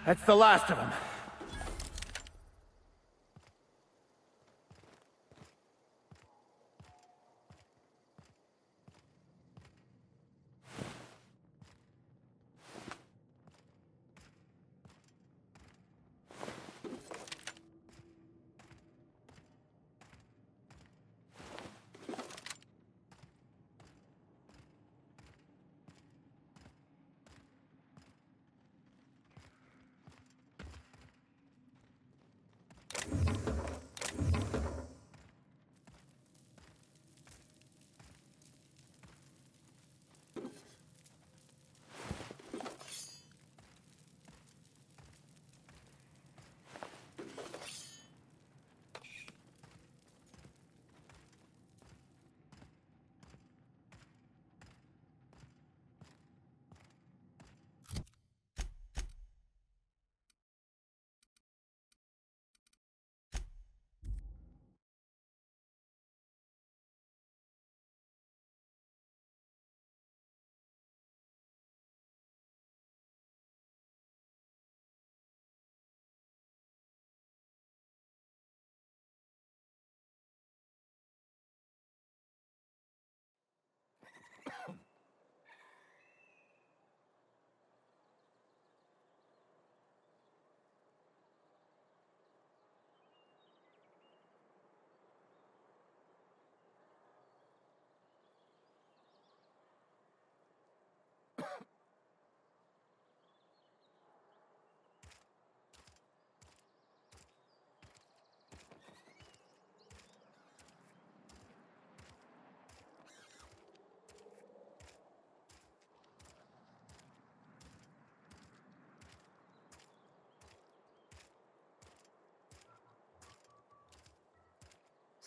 That's the last of them.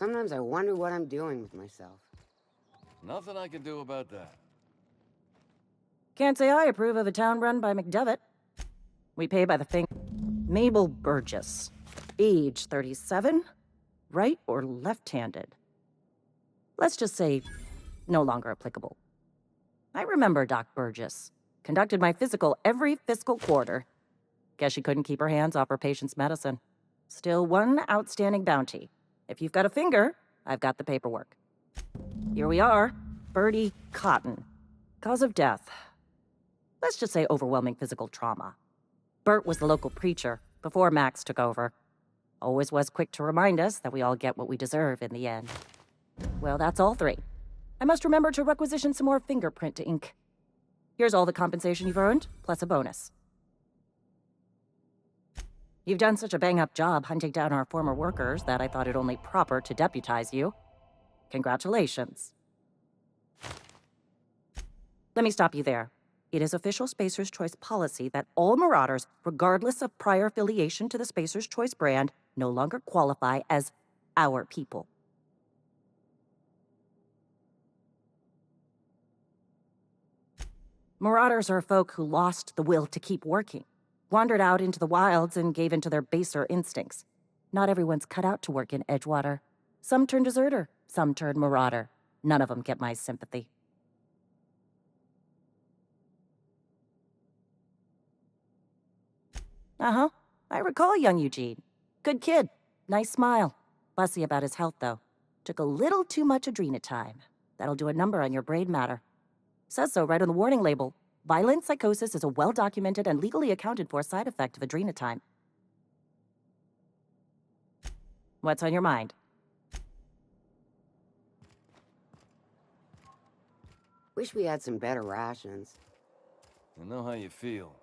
Sometimes I wonder what I'm doing with myself. Nothing I can do about that. Can't say I approve of a town run by McDevitt. We pay by the thing. Mabel Burgess. Age 37? Right or left-handed? Let's just say, no longer applicable. I remember Doc Burgess. Conducted my physical every fiscal quarter. Guess she couldn't keep her hands off her patient's medicine. Still one outstanding bounty. If you've got a finger, I've got the paperwork. Here we are. Bertie Cotton. Cause of death. Let's just say overwhelming physical trauma. Bert was the local preacher before Max took over. Always was quick to remind us that we all get what we deserve in the end. Well, that's all three. I must remember to requisition some more fingerprint ink. Here's all the compensation you've earned, plus a bonus. You've done such a bang-up job hunting down our former workers that I thought it only proper to deputize you. Congratulations. Let me stop you there. It is official Spacer's Choice policy that all Marauders, regardless of prior affiliation to the Spacer's Choice brand, no longer qualify as our people. Marauders are folk who lost the will to keep working, wandered out into the wilds and gave into their baser instincts. Not everyone's cut out to work in Edgewater. Some turn deserter, some turn marauder. None of them get my sympathy. Uh-huh. I recall young Eugene. Good kid. Nice smile. Fussy about his health, though. Took a little too much adrenatime. That'll do a number on your brain matter. Says so right on the warning label. Violent psychosis is a well-documented and legally accounted for side effect of adrenatime. What's on your mind? Wish we had some better rations. I know how you feel.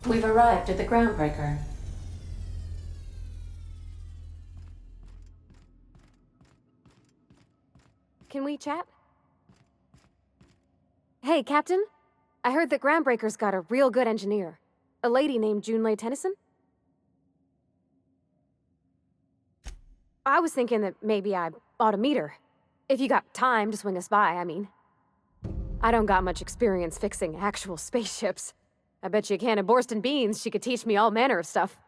We've arrived at the Groundbreaker. Can we chat? Hey, Captain. I heard that Groundbreaker's got a real good engineer. A lady named Junlei Tennyson? I was thinking that maybe I ought to meet her. If you got time to swing us by, I mean. I don't got much experience fixing actual spaceships. I bet you a can of Borston beans she could teach me all manner of stuff.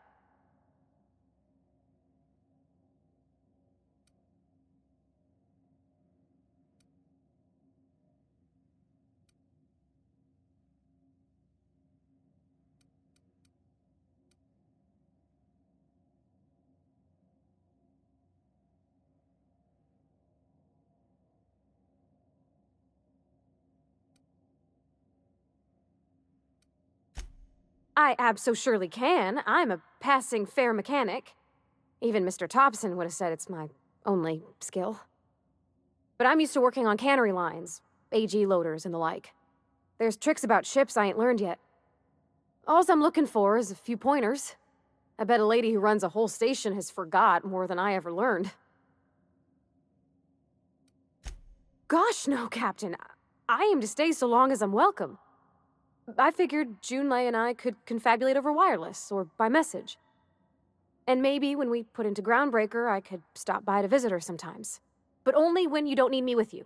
I abso-surely can. I'm a passing fair mechanic. Even Mr. Thompson would have said it's my only skill. But I'm used to working on cannery lines, AG loaders and the like. There's tricks about ships I ain't learned yet. Alls I'm looking for is a few pointers. I bet a lady who runs a whole station has forgot more than I ever learned. Gosh, no, Captain. I aim to stay so long as I'm welcome. I figured Junlei and I could confabulate over wireless, or by message. And maybe when we put into Groundbreaker, I could stop by to visit her sometimes. But only when you don't need me with you.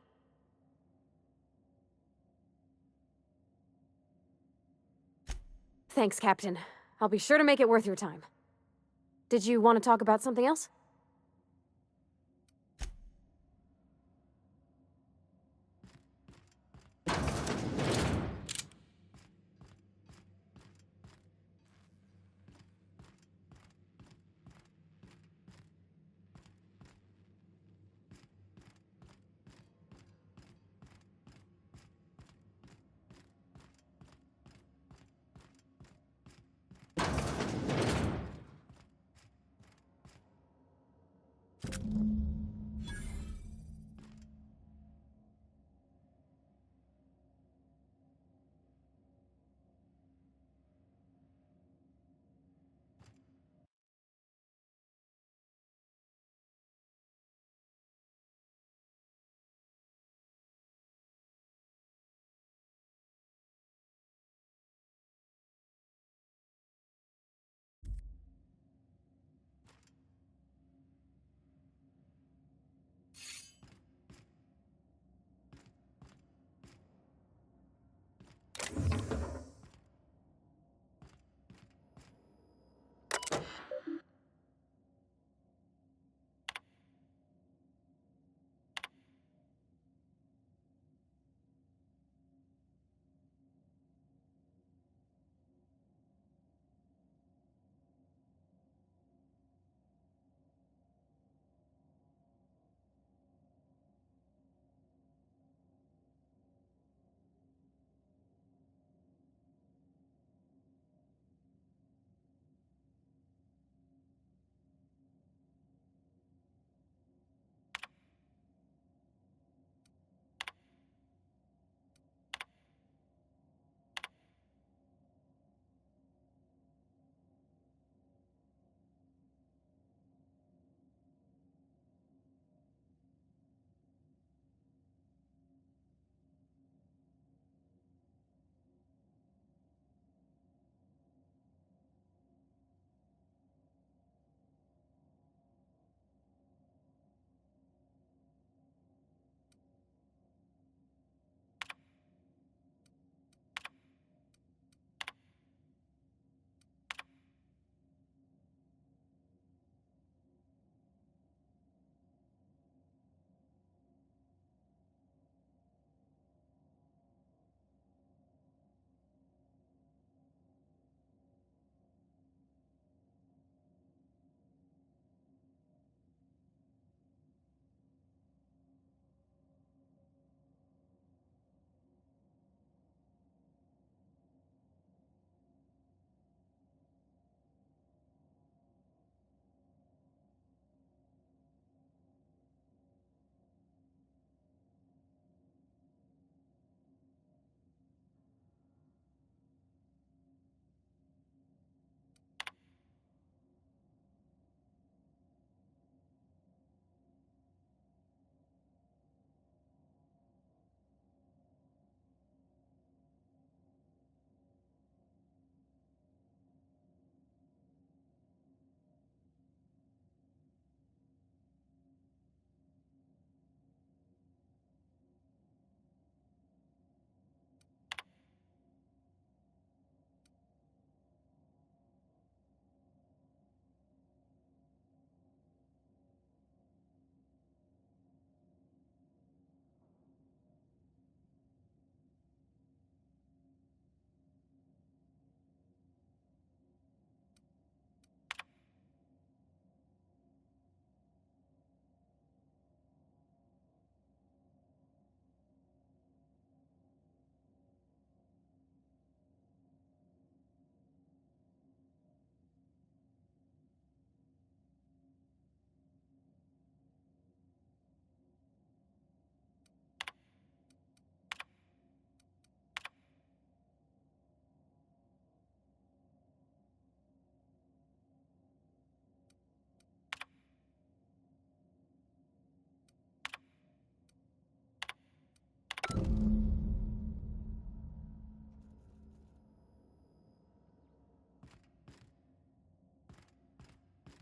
Thanks, Captain. I'll be sure to make it worth your time. Did you want to talk about something else?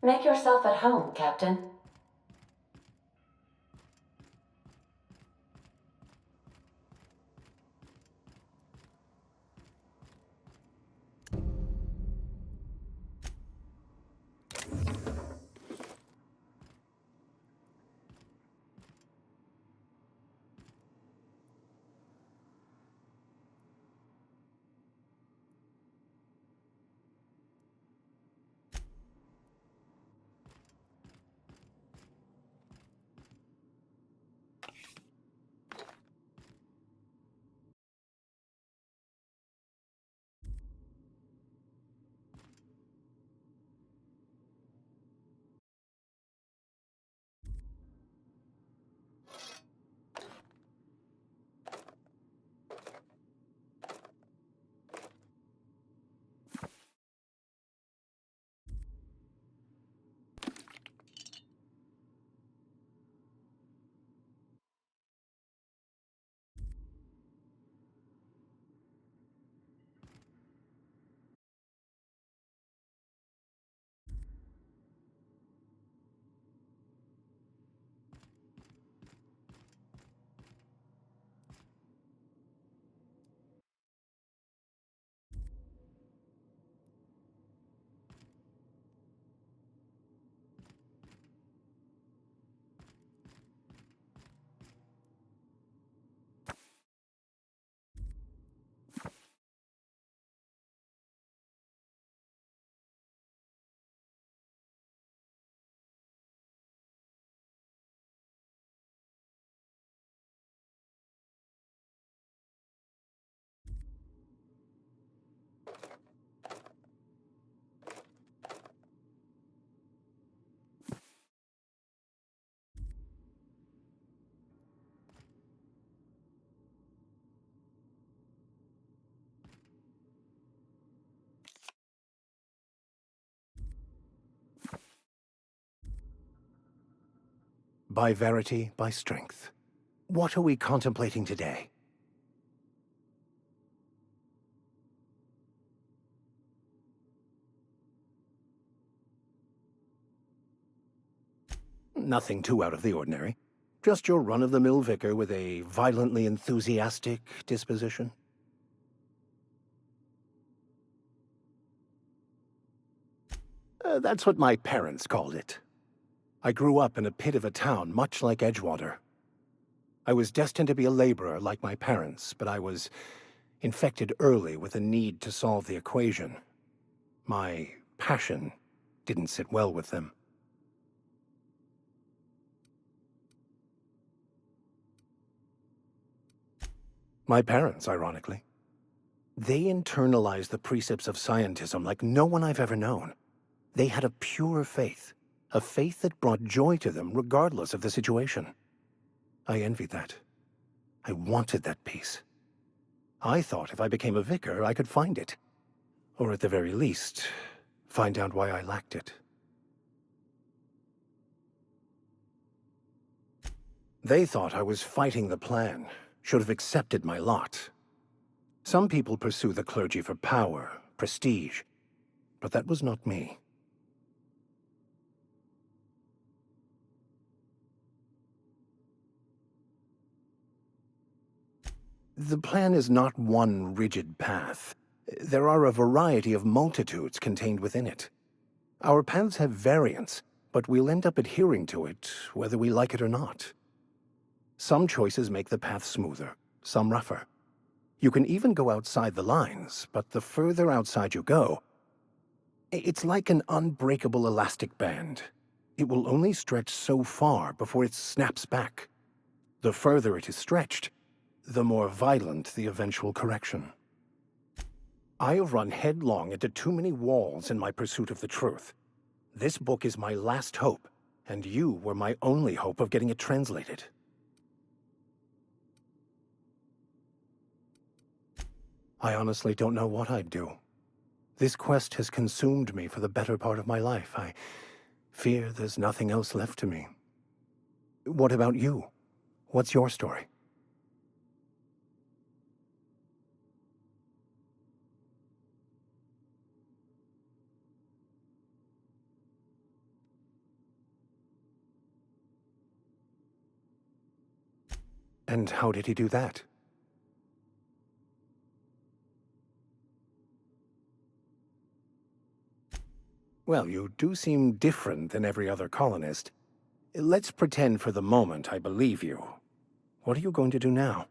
Make yourself at home, Captain. By verity, by strength. What are we contemplating today? Nothing too out of the ordinary. Just your run-of-the-mill vicar with a violently enthusiastic disposition. That's what my parents called it. I grew up in a pit of a town much like Edgewater. I was destined to be a laborer like my parents, but I was infected early with a need to solve the equation. My passion didn't sit well with them. My parents, ironically. They internalized the precepts of scientism like no one I've ever known. They had a pure faith, a faith that brought joy to them regardless of the situation. I envied that. I wanted that peace. I thought if I became a vicar, I could find it. Or at the very least, find out why I lacked it. They thought I was fighting the plan, should have accepted my lot. Some people pursue the clergy for power, prestige, but that was not me. The plan is not one rigid path. There are a variety of multitudes contained within it. Our paths have variance, but we'll end up adhering to it, whether we like it or not. Some choices make the path smoother, some rougher. You can even go outside the lines, but the further outside you go, it's like an unbreakable elastic band. It will only stretch so far before it snaps back. The further it is stretched, the more violent the eventual correction. I have run headlong into too many walls in my pursuit of the truth. This book is my last hope, and you were my only hope of getting it translated. I honestly don't know what I'd do. This quest has consumed me for the better part of my life. I fear there's nothing else left to me. What about you? What's your story? And how did he do that? Well, you do seem different than every other colonist. Let's pretend for the moment I believe you. What are you going to do now?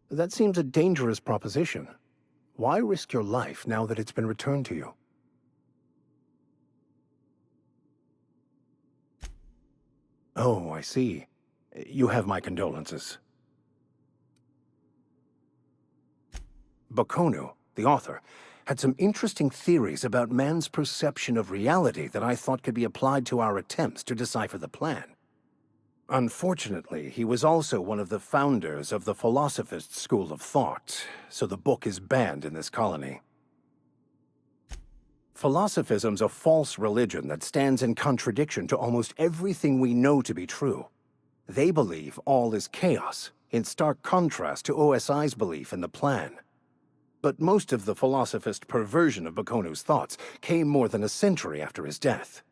That seems a dangerous proposition. Why risk your life now that it's been returned to you? Oh, I see. You have my condolences. Bakonu, the author, had some interesting theories about man's perception of reality that I thought could be applied to our attempts to decipher the plan. Unfortunately, he was also one of the founders of the Philosophist school of thought, so the book is banned in this colony. Philosophism's a false religion that stands in contradiction to almost everything we know to be true. They believe all is chaos, in stark contrast to OSI's belief in the plan. But most of the Philosophist perversion of Bakonu's thoughts came more than a century after his death.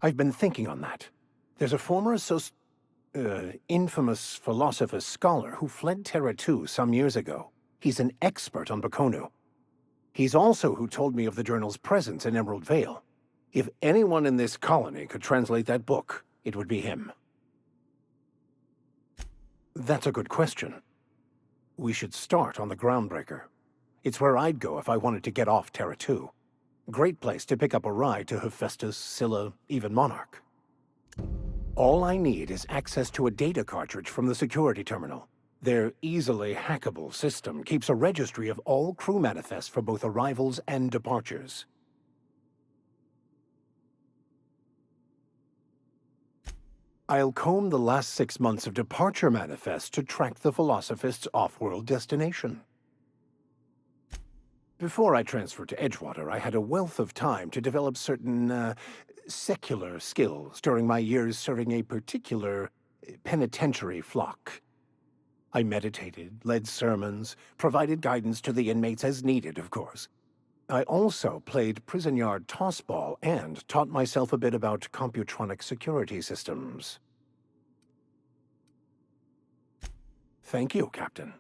I've been thinking on that. There's a former infamous Philosophist scholar who fled Terra 2 some years ago. He's an expert on Bakonu. He's also who told me of the journal's presence in Emerald Vale. If anyone in this colony could translate that book, it would be him. That's a good question. We should start on the Groundbreaker. It's where I'd go if I wanted to get off Terra 2. Great place to pick up a ride to Hephaestus, Scylla, even Monarch. All I need is access to a data cartridge from the security terminal. Their easily hackable system keeps a registry of all crew manifests for both arrivals and departures. I'll comb the last 6 months of departure manifests to track the Philosophist's off-world destination. Before I transferred to Edgewater, I had a wealth of time to develop certain, secular skills during my years serving a particular penitentiary flock. I meditated, led sermons, provided guidance to the inmates as needed, of course. I also played prison yard tossball and taught myself a bit about computronic security systems. Thank you, Captain.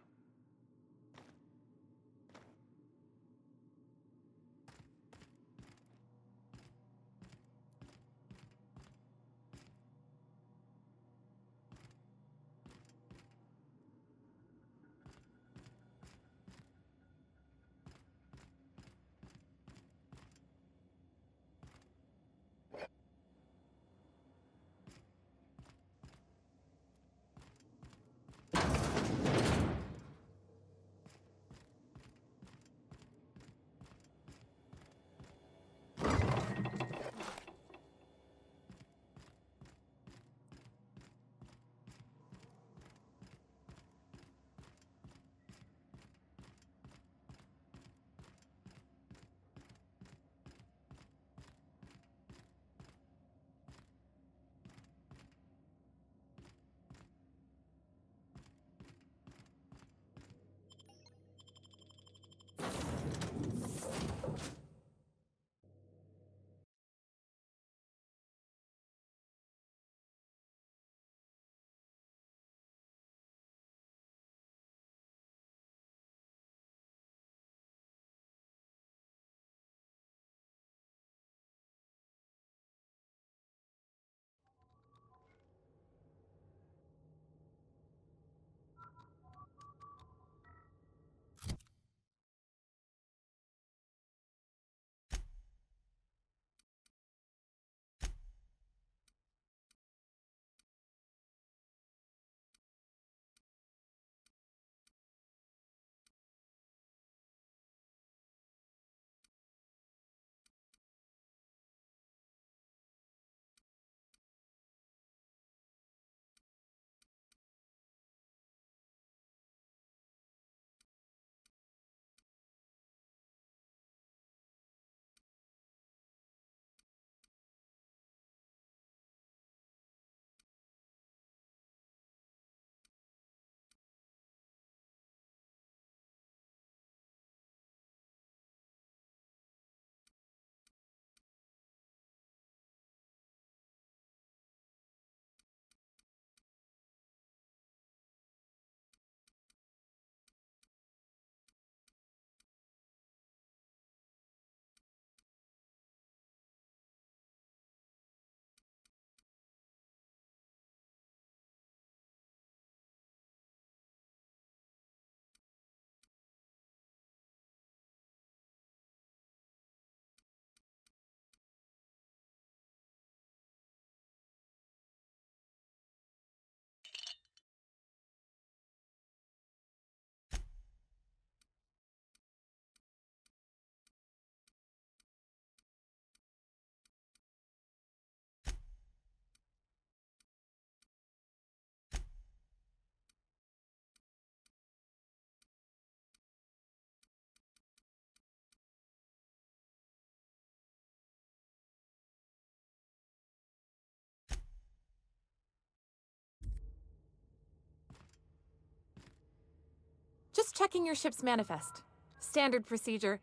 Just checking your ship's manifest. Standard procedure.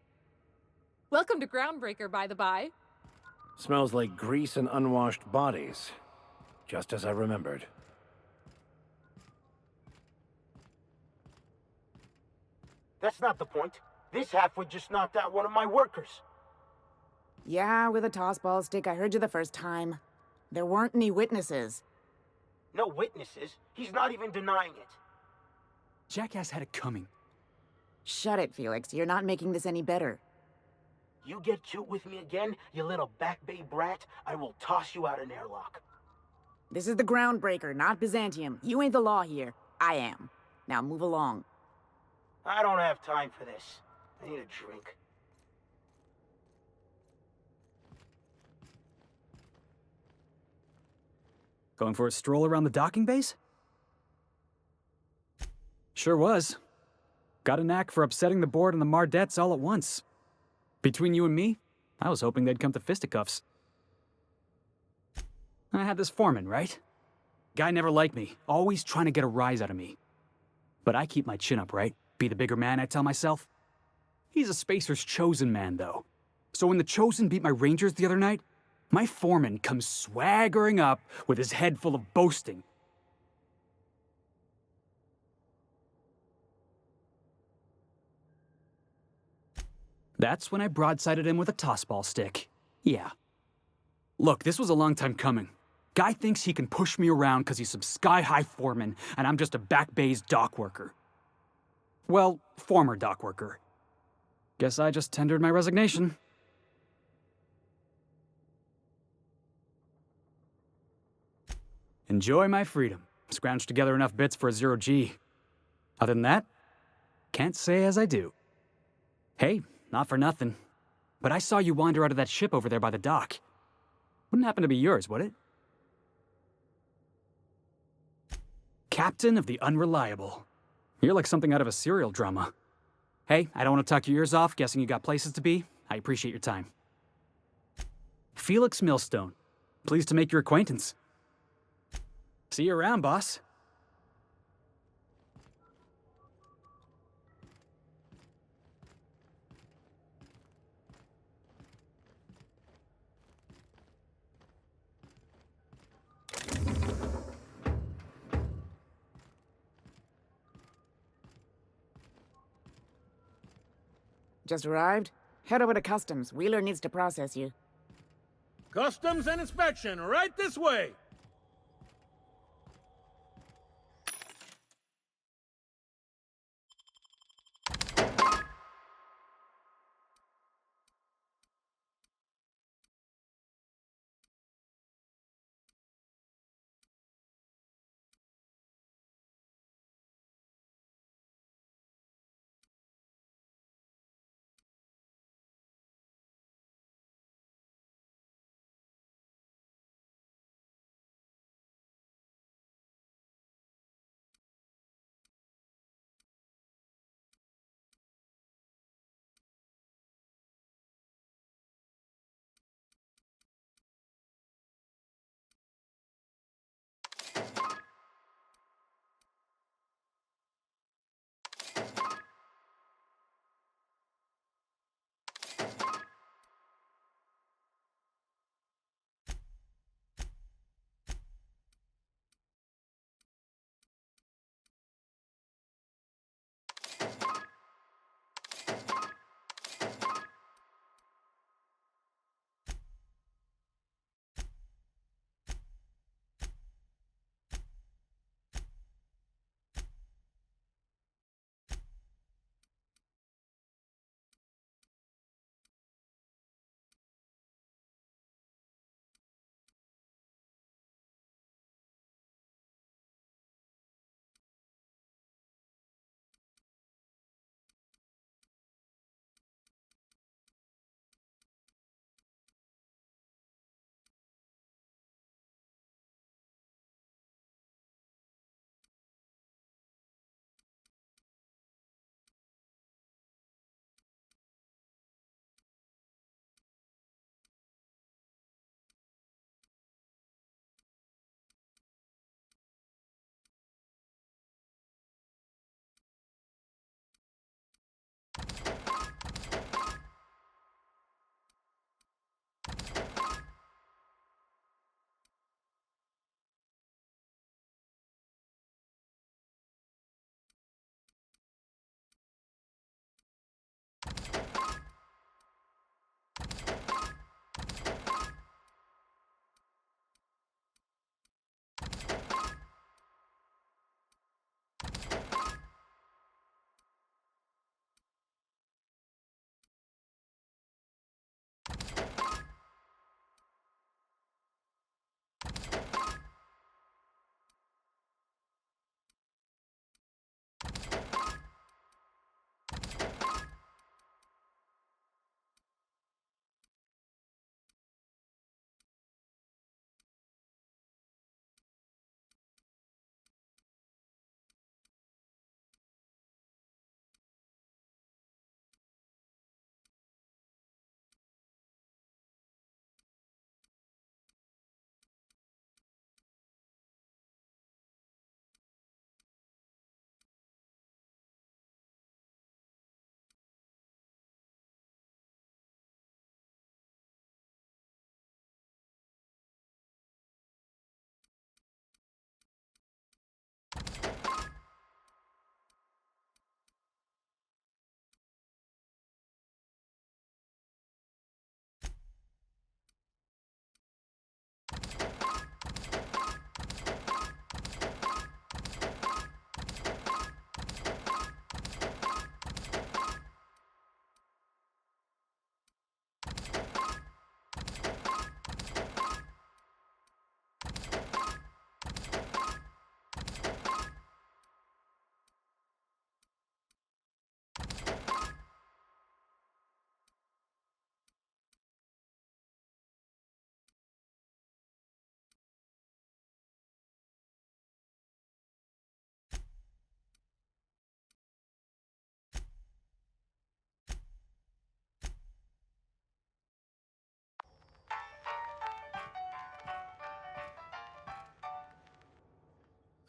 Welcome to Groundbreaker, by the by. Smells like grease and unwashed bodies. Just as I remembered. That's not the point. This halfwit just knocked out one of my workers. Yeah, with a tossball stick. I heard you the first time. There weren't any witnesses. No witnesses. He's not even denying it. Jackass had it coming. Shut it, Felix. You're not making this any better. You get cute with me again, you little Back Bay brat, I will toss you out an airlock. This is the Groundbreaker, not Byzantium. You ain't the law here. I am. Now move along. I don't have time for this. I need a drink. Going for a stroll around the docking base? Sure was. Got a knack for upsetting the board and the Mardettes all at once. Between you and me, I was hoping they'd come to fisticuffs. I had this foreman, right? Guy never liked me, always trying to get a rise out of me. But I keep my chin up, right? Be the bigger man, I tell myself. He's a Spacer's chosen man, though. So when the Chosen beat my Rangers the other night, my foreman comes swaggering up with his head full of boasting. That's when I broadsided him with a tossball stick. Yeah. Look, this was a long time coming. Guy thinks he can push me around because he's some sky-high foreman, and I'm just a Back Bay's dock worker. Well, former dock worker. Guess I just tendered my resignation. Enjoy my freedom. Scrounged together enough bits for a 0G. Other than that, can't say as I do. Hey, not for nothing, but I saw you wander out of that ship over there by the dock. Wouldn't happen to be yours, would it? Captain of the Unreliable. You're like something out of a serial drama. Hey, I don't want to talk your ears off, guessing you got places to be. I appreciate your time. Felix Millstone. Pleased to make your acquaintance. See you around, boss. Just arrived? Head over to Customs. Wheeler needs to process you. Customs and inspection, right this way!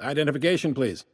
Identification, please.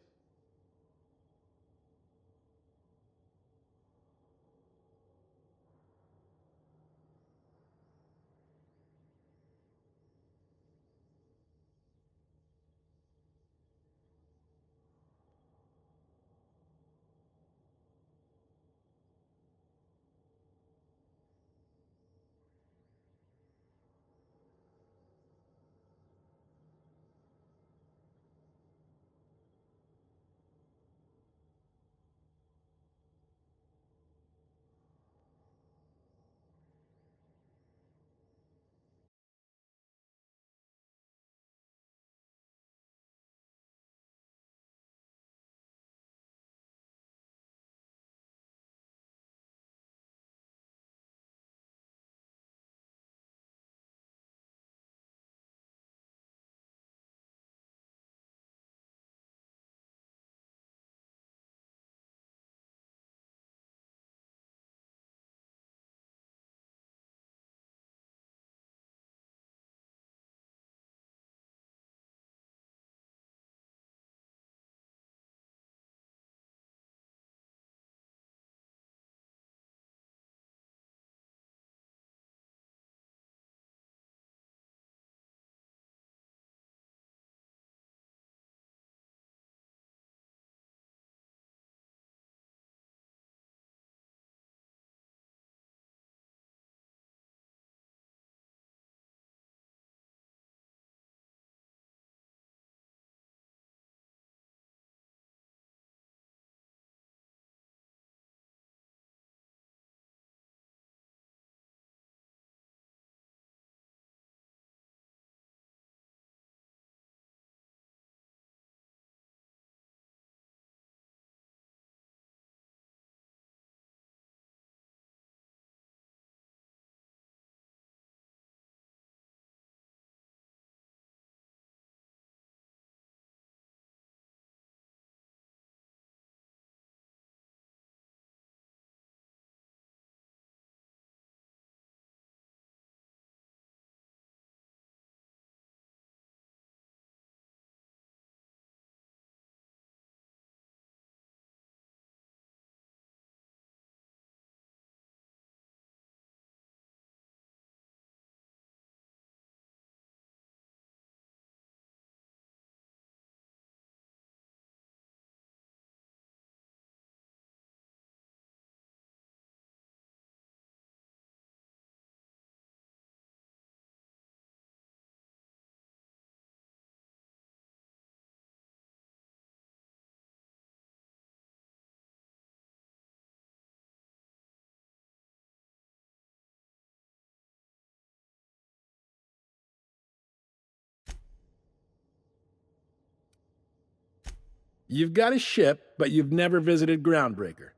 You've got a ship, but you've never visited Groundbreaker.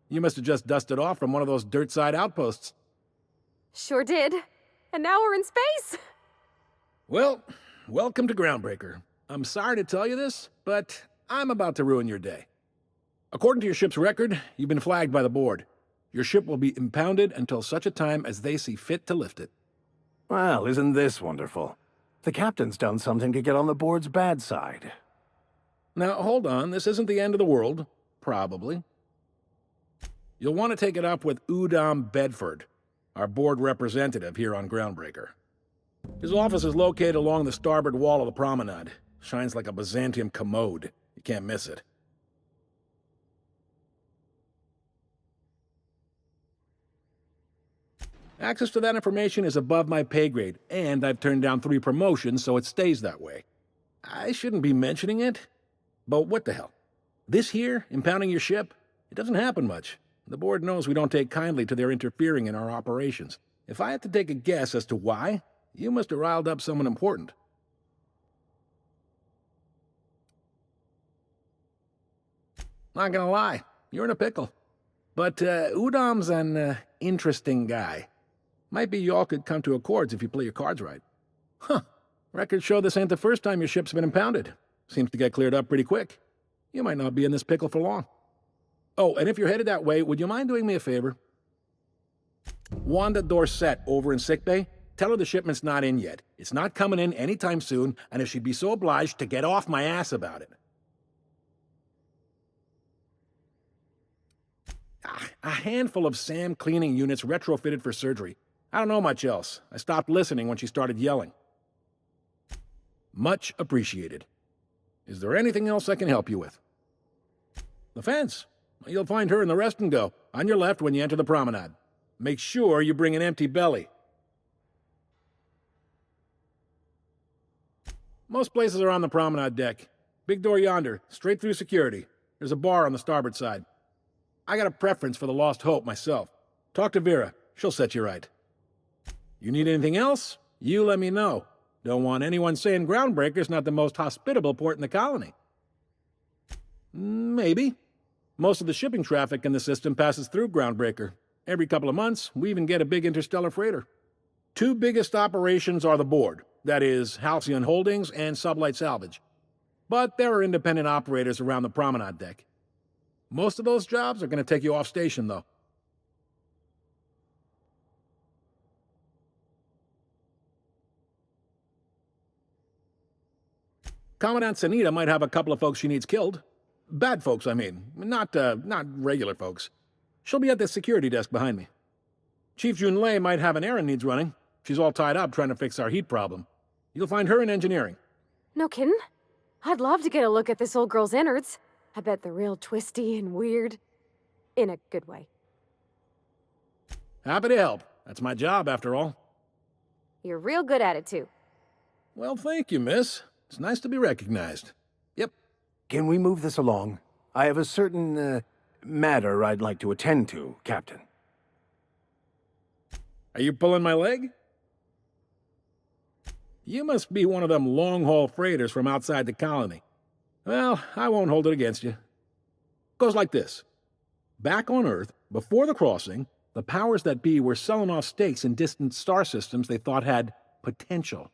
You must have just dusted off from one of those dirt-side outposts. Sure did. And now we're in space! Well, welcome to Groundbreaker. I'm sorry to tell you this, but I'm about to ruin your day. According to your ship's record, you've been flagged by the board. Your ship will be impounded until such a time as they see fit to lift it. Well, isn't this wonderful? The captain's done something to get on the board's bad side. Now, hold on. This isn't the end of the world. Probably. You'll want to take it up with Udom Bedford, our board representative here on Groundbreaker. His office is located along the starboard wall of the promenade. Shines like a Byzantium commode. You can't miss it. Access to that information is above my pay grade, and I've turned down 3 promotions, so it stays that way. I shouldn't be mentioning it, but what the hell? This here, impounding your ship, it doesn't happen much. The board knows we don't take kindly to their interfering in our operations. If I had to take a guess as to why, you must have riled up someone important. Not gonna lie, you're in a pickle. But Udom's an interesting guy. Might be y'all could come to accords if you play your cards right. Huh. Records show this ain't the first time your ship's been impounded. Seems to get cleared up pretty quick. You might not be in this pickle for long. Oh, and if you're headed that way, would you mind doing me a favor? Wanda Dorset over in sickbay, tell her the shipment's not in yet. It's not coming in anytime soon, and if she'd be so obliged to get off my ass about it. A handful of SAM cleaning units retrofitted for surgery. I don't know much else. I stopped listening when she started yelling. Much appreciated. Is there anything else I can help you with? The fence. You'll find her in the rest and go, on your left when you enter the promenade. Make sure you bring an empty belly. Most places are on the promenade deck. Big door yonder, straight through security. There's a bar on the starboard side. I got a preference for the Lost Hope myself. Talk to Vera. She'll set you right. You need anything else? You let me know. Don't want anyone saying Groundbreaker's not the most hospitable port in the colony. Maybe. Most of the shipping traffic in the system passes through Groundbreaker. Every couple of months, we even get a big interstellar freighter. Two biggest operations are the board. That is, Halcyon Holdings and Sublight Salvage. But there are independent operators around the promenade deck. Most of those jobs are going to take you off station, though. Commandant Sanita might have a couple of folks she needs killed. Bad folks, I mean. Not regular folks. She'll be at the security desk behind me. Chief Junlei might have an errand needs running. She's all tied up trying to fix our heat problem. You'll find her in engineering. No kidding? I'd love to get a look at this old girl's innards. I bet they're real twisty and weird. In a good way. Happy to help. That's my job, after all. You're real good at it, too. Well, thank you, miss. It's nice to be recognized. Yep. Can we move this along? I have a certain, matter I'd like to attend to, Captain. Are you pulling my leg? You must be one of them long-haul freighters from outside the colony. Well, I won't hold it against you. Goes like this. Back on Earth, before the crossing, the powers that be were selling off stakes in distant star systems they thought had potential.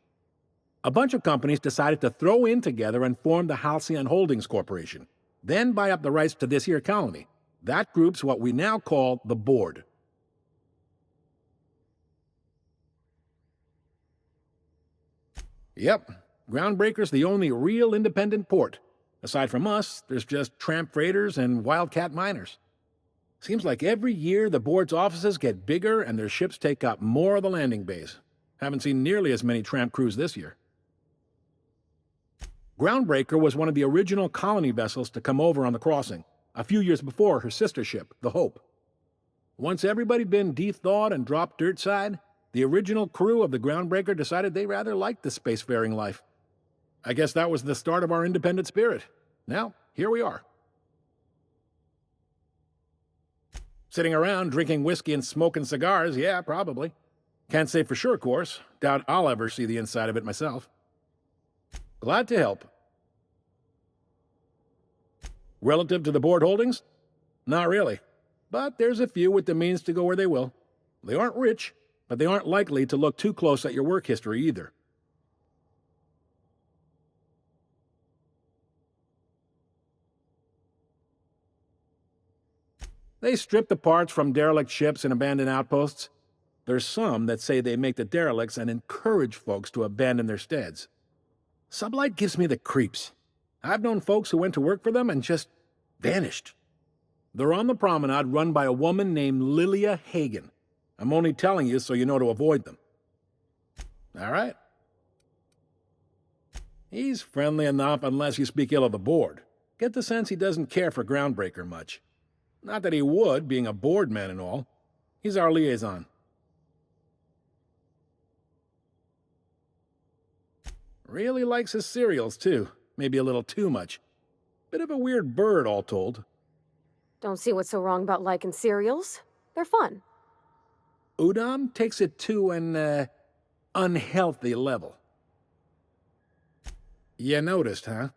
A bunch of companies decided to throw in together and form the Halcyon Holdings Corporation, then buy up the rights to this here colony. That group's what we now call the Board. Yep, Groundbreaker's the only real independent port. Aside from us, there's just tramp freighters and wildcat miners. Seems like every year the Board's offices get bigger and their ships take up more of the landing bays. Haven't seen nearly as many tramp crews this year. Groundbreaker was one of the original colony vessels to come over on the crossing, a few years before her sister ship, the Hope. Once everybody'd been de-thawed and dropped dirt side, the original crew of the Groundbreaker decided they rather liked the spacefaring life. I guess that was the start of our independent spirit. Now, here we are. Sitting around drinking whiskey and smoking cigars, yeah, probably. Can't say for sure, of course. Doubt I'll ever see the inside of it myself. Glad to help. Relative to the Board holdings? Not really. But there's a few with the means to go where they will. They aren't rich, but they aren't likely to look too close at your work history either. They strip the parts from derelict ships and abandoned outposts. There's some that say they make the derelicts and encourage folks to abandon their steads. Sublight gives me the creeps. I've known folks who went to work for them and just vanished. They're on the promenade run by a woman named Lilia Hagen. I'm only telling you so you know to avoid them. All right. He's friendly enough unless you speak ill of the Board. Get the sense he doesn't care for Groundbreaker much. Not that he would, being a Board man and all. He's our liaison. Really likes his cereals, too. Maybe a little too much. Bit of a weird bird, all told. Don't see what's so wrong about liking cereals. They're fun. Udam takes it to an, unhealthy level. You noticed, huh?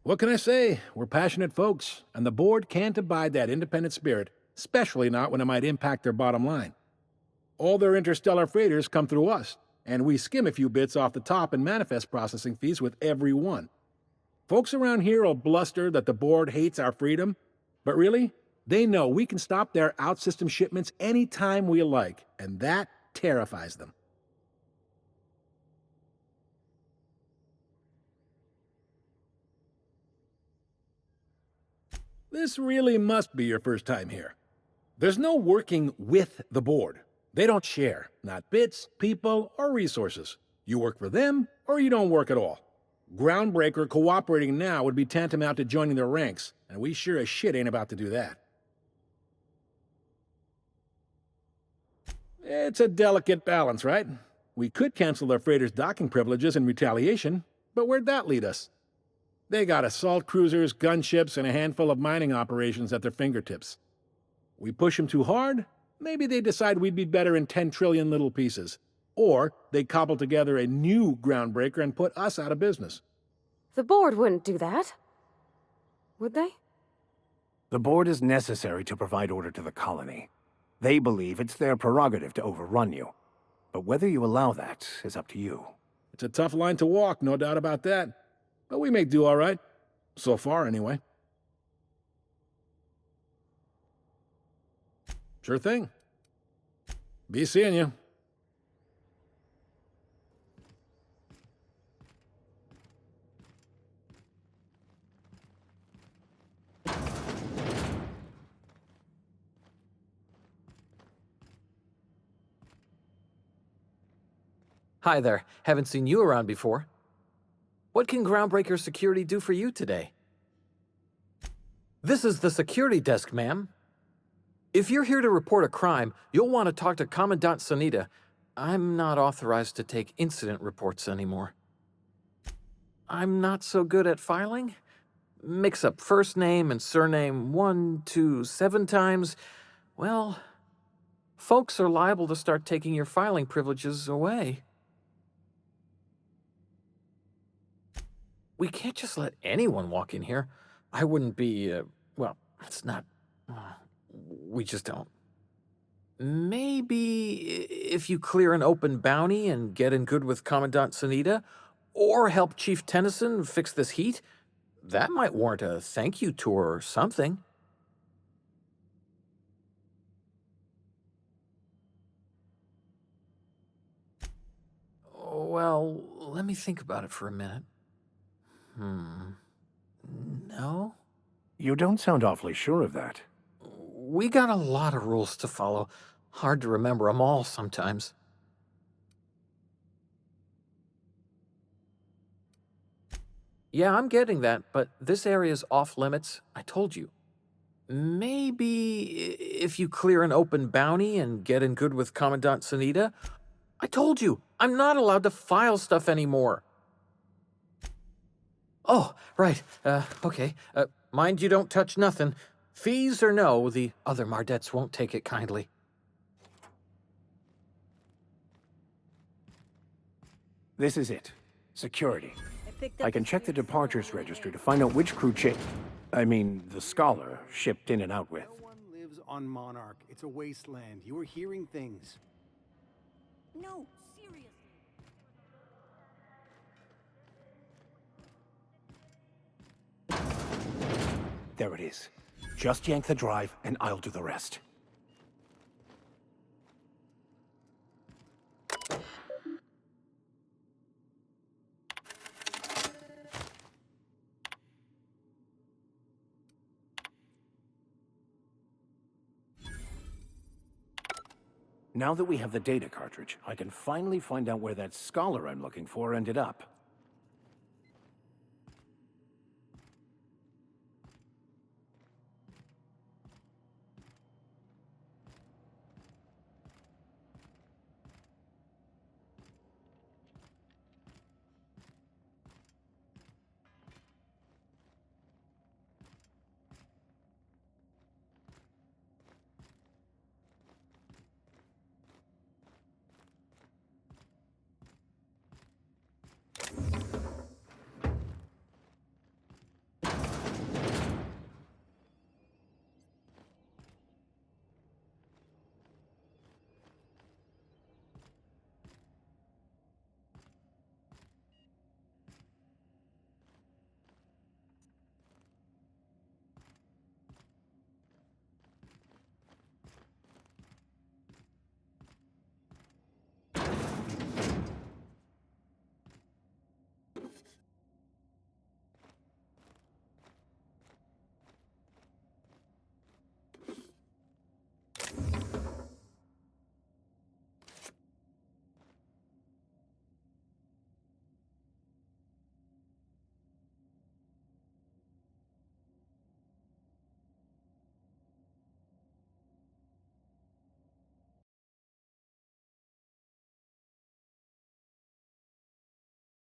What can I say? We're passionate folks, and the Board can't abide that independent spirit, especially not when it might impact their bottom line. All their interstellar freighters come through us, and we skim a few bits off the top in manifest processing fees with every one. Folks around here will bluster that the Board hates our freedom, but really, they know we can stop their out-system shipments anytime we like, and that terrifies them. This really must be your first time here. There's no working with the board. They don't share, not bits, people, or resources. You work for them, or you don't work at all. Groundbreaker cooperating now would be tantamount to joining their ranks, and we sure as shit ain't about to do that. It's a delicate balance, right? We could cancel their freighters' docking privileges in retaliation, but where'd that lead us? They got assault cruisers, gunships, and a handful of mining operations at their fingertips. We push them too hard, maybe they decide we'd be better in 10 trillion little pieces. Or they cobble together a new Groundbreaker and put us out of business. The board wouldn't do that. Would they? The board is necessary to provide order to the colony. They believe it's their prerogative to overrun you. But whether you allow that is up to you. It's a tough line to walk, no doubt about that. But we make do all right. So far, anyway. Sure thing. Be seeing you. Hi there. Haven't seen you around before. What can Groundbreaker Security do for you today? This is the security desk, ma'am. If you're here to report a crime, you'll want to talk to Commandant Sunita. I'm not authorized to take incident reports anymore. I'm not so good at filing. Mix up first name and surname 1, 2, 7 times. Well, folks are liable to start taking your filing privileges away. We can't just let anyone walk in here. I wouldn't be, well, it's not... we just don't. Maybe if you clear an open bounty and get in good with Commandant Sunita, or help Chief Tennyson fix this heat, that might warrant a thank you tour or something. Well, let me think about it for a minute. No? You don't sound awfully sure of that. We got a lot of rules to follow. Hard to remember them all sometimes. Yeah, I'm getting that, but this area's off limits. I told you. Maybe if you clear an open bounty and get in good with Commandant Sunita. I told you, I'm not allowed to file stuff anymore. Oh, right. Okay. Mind you don't touch nothing. Fees or no, the other Mardettes won't take it kindly. This is it. Security. I can check the departures registry to find out which crew the Scholar shipped in and out with. No one lives on Monarch. It's a wasteland. You are hearing things. No, seriously. There it is. Just yank the drive, and I'll do the rest. Now that we have the data cartridge, I can finally find out where that Scholar I'm looking for ended up.